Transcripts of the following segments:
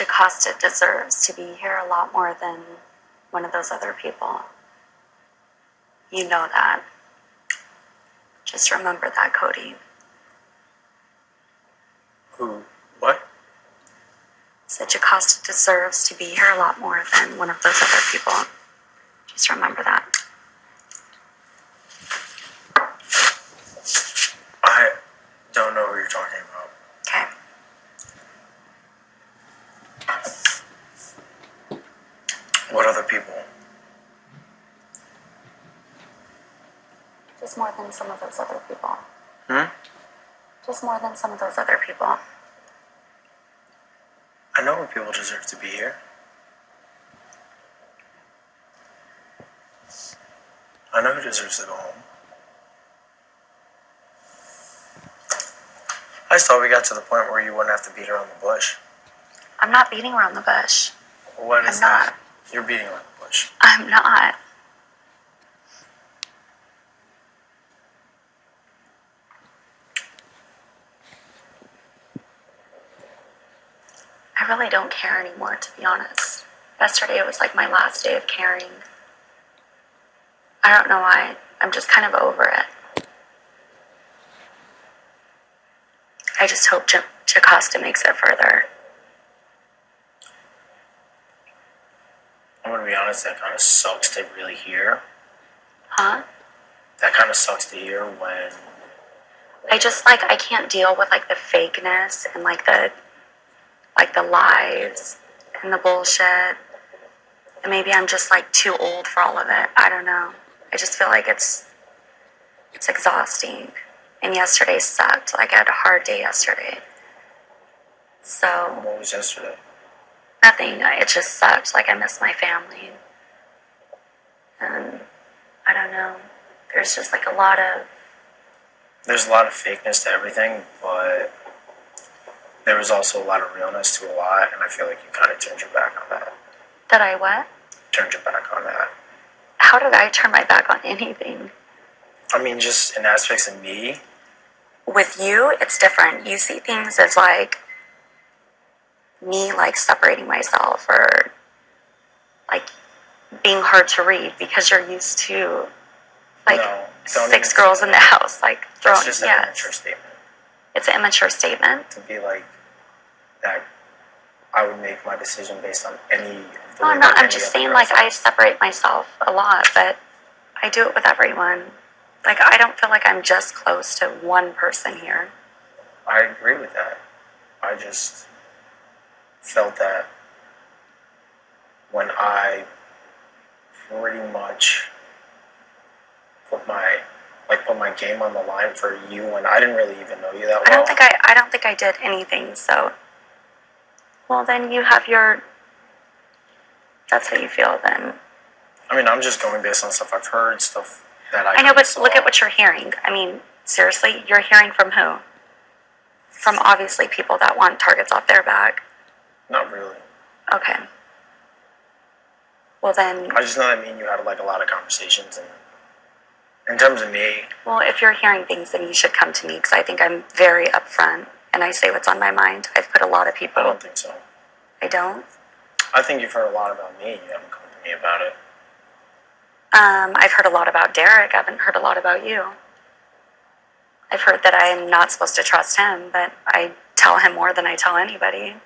Jocasta deserves to be here a lot more than one of those other people. You know that. Just remember that, Cody. Who? What? Said Jocasta deserves to be here a lot more than one of those other people. Just remember that. I don't know who you're talking about. Okay. What other people? Just more than some of those other people. Hmm? Just more than some of those other people. I know what people deserve to be here. I know who deserves to go home. I just thought we got to the point where you wouldn't have to beat around the bush. I'm not beating around the bush. What is that? You're beating around the bush. I'm not. I really don't care anymore, to be honest. Yesterday was like my last day of caring. I don't know why. I'm just kind of over it. I just hope Jocasta makes it further. I'm gonna be honest, that kind of sucks to really hear. Huh? That kind of sucks to hear when... I just, like, I can't deal with, like, the fakeness and, like, the lies and the bullshit. And maybe I'm just, like, too old for all of it. I don't know. I just feel like it's exhausting. And yesterday sucked. Like, I had a hard day yesterday. So... What was yesterday? Nothing. It just sucked. Like, I miss my family. And I don't know. There's just, like, a lot of... There's a lot of fakeness to everything, but there was also a lot of realness to a lot, and I feel like you kind of turned your back on that. Did I what? Turned your back on that. How did I turn my back on anything? I mean, just in aspects of me. With you, it's different. You see things as, like, me, like, separating myself or, like, being hard to read because you're used to, like, No, 6 girls in the house, like, throwing... That's just an immature statement. It's an immature statement? To be like, that I would make my decision based on any... No, I'm just saying, like, I separate myself a lot, but I do it with everyone. Like, I don't feel like I'm just close to one person here. I agree with that. I just felt that when I pretty much put my game on the line for you when I didn't really even know you that well. I don't think I did anything, so... Well, then you have your... That's how you feel, then. I mean, I'm just going based on stuff I've heard, stuff that I know, but look at what you're hearing. I mean, seriously, you're hearing from who? From obviously people that want targets off their back. Not really. Okay. Well, then... I just know that me and you had, like, a lot of conversations, and in terms of me... Well, if you're hearing things, then you should come to me, because I think I'm very upfront, and I say what's on my mind. I've put a lot of people... I don't think so. I don't? I think you've heard a lot about me. You haven't come to me about it. I've heard a lot about Derek. I haven't heard a lot about you. I've heard that I'm not supposed to trust him, but I tell him more than I tell anybody.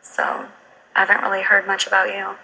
So, I haven't really heard much about you.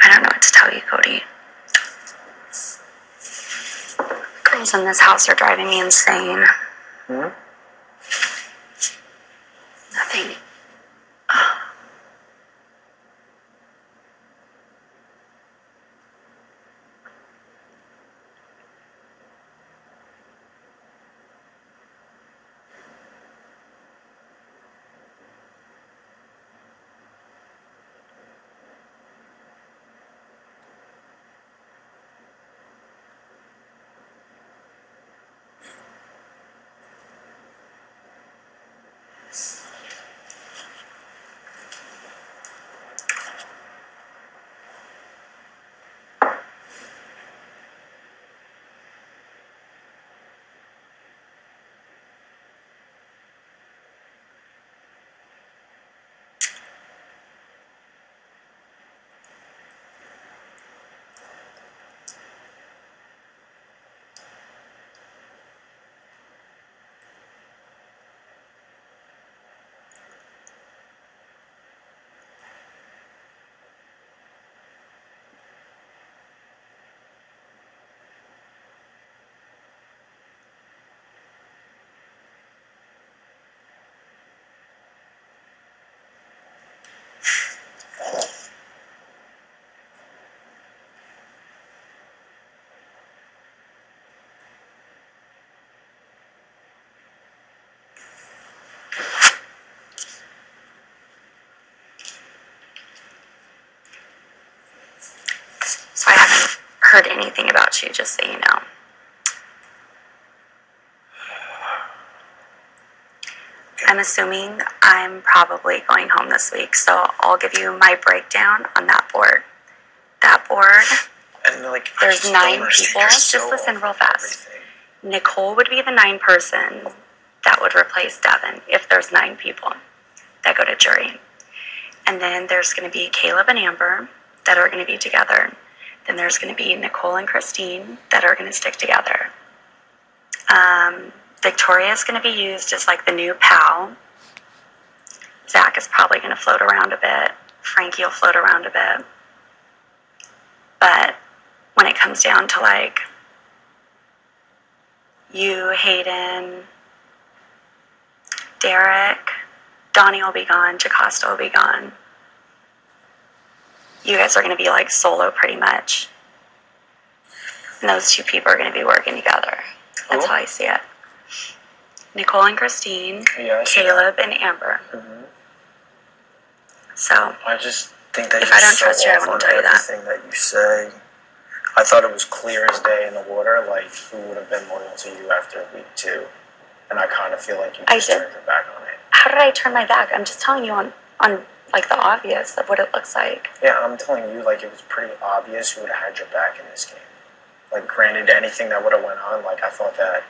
I don't know what to tell you, Cody. The girls in this house are driving me insane. Hmm? Nothing. heard anything about you, just so you know. I'm assuming I'm probably going home this week, so I'll give you my breakdown on that board. That board, and like, there's 9 people. Just listen real fast. Everything. Nicole would be the 9th person that would replace Devin if there's 9 people that go to jury. And then there's going to be Caleb and Amber that are going to be together. Then there's going to be Nicole and Christine that are going to stick together. Victoria is going to be used as like the new pal. Zach is probably going to float around a bit. Frankie will float around a bit. But when it comes down to like you, Hayden, Derek, Donnie will be gone, Jocasta will be gone. You guys are going to be like solo pretty much. And those 2 people are going to be working together. That's how I see it. Nicole and Christine, Caleb and Amber. Mm-hmm. So I just think that if I don't trust you, I wouldn't tell you that. Everything that you say, I thought it was clear as day in the water. Like, who would have been loyal to you after week 2? And I kind of feel like you just turned your back on it. How did I turn my back? I'm just telling you on like the obvious of what it looks like. Yeah, I'm telling you, like, it was pretty obvious who would have had your back in this game. Like, granted, anything that would have went on, like, I thought that.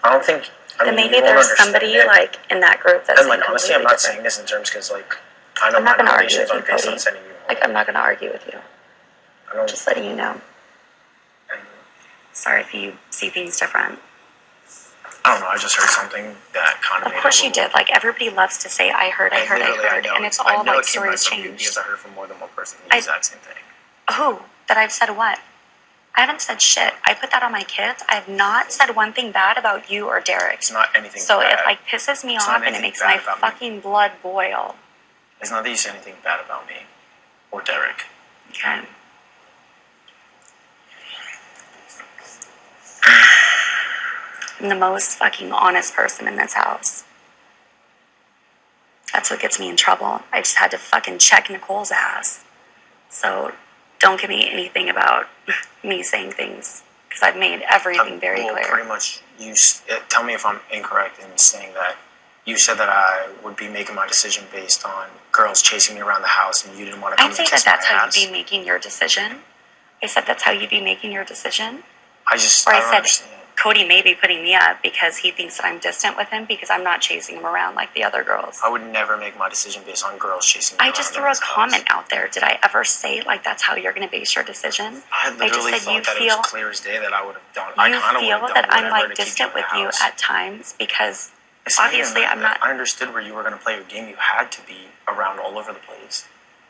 I don't think. I mean, maybe there's somebody like in that group that's. And like, honestly, I'm not saying this in terms because like I know my motivations are based on sending you home. Like, I'm not going to argue with you. I'm just letting you know. Sorry if you see things different. I don't know. I just heard something that kind of. Of course you did. Like, everybody loves to say, "I heard," and it's all like stories changed. Because I heard from more than one person the exact same thing. Who? That I've said what? I haven't said shit. I put that on my kids. I have not said one thing bad about you or Derek. It's not anything so bad. So it like pisses me off and it makes my fucking blood boil. It's not that you say anything bad about me or Derek. Okay. I'm the most fucking honest person in this house. That's what gets me in trouble. I just had to fucking check Nicole's ass. So don't give me anything about me saying things, because I've made everything very clear. Pretty much, tell me if I'm incorrect in saying that you said that I would be making my decision based on girls chasing me around the house, and you didn't want to come and kiss my ass. I'd say that's how you'd be making your decision. I said that's how you'd be making your decision. I don't understand. Cody may be putting me up because he thinks that I'm distant with him because I'm not chasing him around like the other girls. I would never make my decision based on girls chasing me around. I just threw a comment out there. Did I ever say like that's how you're going to base your decision? I literally thought that it was clear as day that I would have done. You feel that I'm like distant with you at times because obviously I'm not. I understood where you were going to play your game. You had to be around all over the place,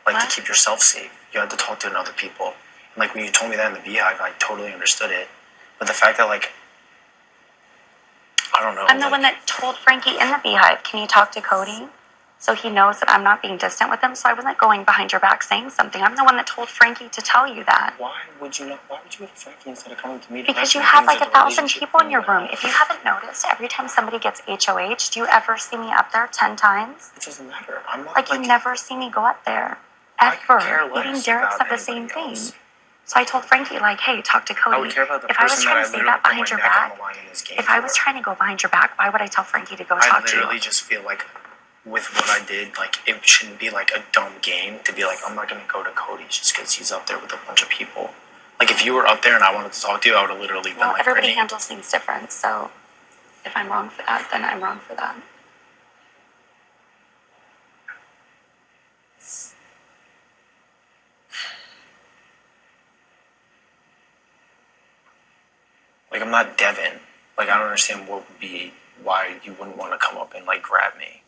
like to keep yourself safe. You had to talk to other people. And like when you told me that in the beehive, I totally understood it. But the fact that like. I don't know. I'm the one that told Frankie in the beehive, can you talk to Cody? So he knows that I'm not being distant with him, so I wasn't going behind your back saying something. I'm the one that told Frankie to tell you that. Why would you go to Frankie instead of coming to me? Because you have like 1,000 people in your room. If you haven't noticed, every time somebody gets HOH, do you ever see me up there 10 times? It doesn't matter. I'm not like you never see me go up there. Ever. Even Derek said the same thing. So I told Frankie, like, hey, talk to Cody. I would care about the if I was person trying that to say that behind your back, if I was trying to go behind your back, why would I tell Frankie to go talk to you? I literally just feel like with what I did, like, it shouldn't be like a dumb game to be like, I'm not going to go to Cody just because he's up there with a bunch of people. Like, if you were up there and I wanted to talk to you, I would have literally been like, everybody handles things different, so if I'm wrong for that, then I'm wrong for that. Like, I'm not Devin. Like, I don't understand what would be why you wouldn't want to come up and, like, grab me.